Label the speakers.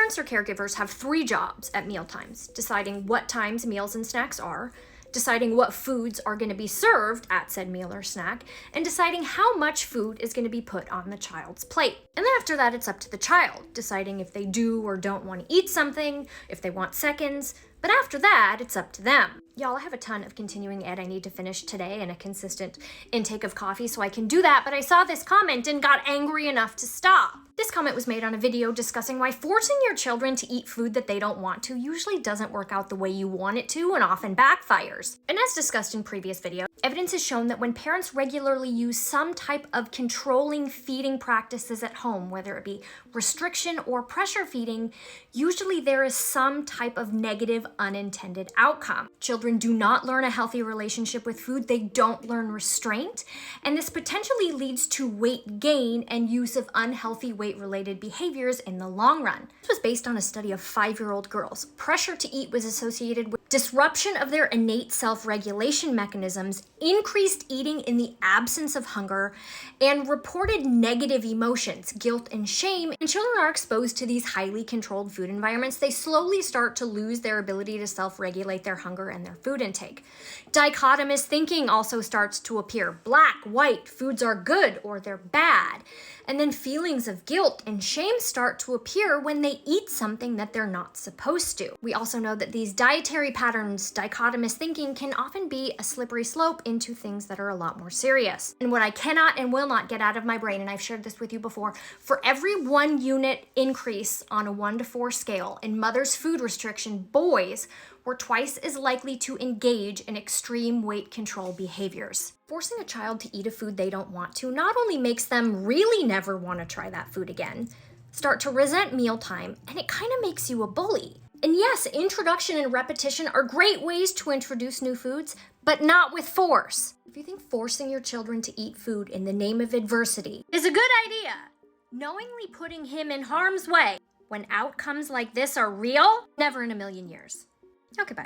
Speaker 1: Parents or caregivers have 3 jobs at mealtimes: deciding what times meals and snacks are, deciding what foods are going to be served at said meal or snack, and deciding how much food is going to be put on the child's plate. And then after that, it's up to the child, deciding if they do or don't want to eat something, if they want seconds. But after that, it's up to them. Y'all, I have a ton of continuing ed I need to finish today and a consistent intake of coffee, so I can do that, but I saw this comment and got angry enough to stop. This comment was made on a video discussing why forcing your children to eat food that they don't want to usually doesn't work out the way you want it to and often backfires. And as discussed in previous video, evidence has shown that when parents regularly use some type of controlling feeding practices at home, whether it be restriction or pressure feeding, usually there is some type of negative unintended outcome. Children do not learn a healthy relationship with food, they don't learn restraint, and this potentially leads to weight gain and use of unhealthy weight-related behaviors in the long run. This was based on a study of 5-year-old girls. Pressure to eat was associated with disruption of their innate self-regulation mechanisms, increased eating in the absence of hunger, and reported negative emotions, guilt and shame. When children are exposed to these highly controlled food environments, they slowly start to lose their ability to self-regulate their hunger and their food intake. Dichotomous thinking also starts to appear. Black, white, foods are good or they're bad. And then feelings of guilt and shame start to appear when they eat something that they're not supposed to. We also know that these dietary patterns, dichotomous thinking, can often be a slippery slope into things that are a lot more serious. And what I cannot and will not get out of my brain, and I've shared this with you before, for every 1 unit increase on a 1 to 4 scale in mother's food restriction, boys were twice as likely to engage in extreme weight control behaviors. Forcing a child to eat a food they don't want to not only makes them really never want to try that food again, start to resent mealtime, and it kind of makes you a bully. And yes, introduction and repetition are great ways to introduce new foods, but not with force. If you think forcing your children to eat food in the name of adversity is a good idea, knowingly putting him in harm's way when outcomes like this are real, never in a million years. Okay, bye.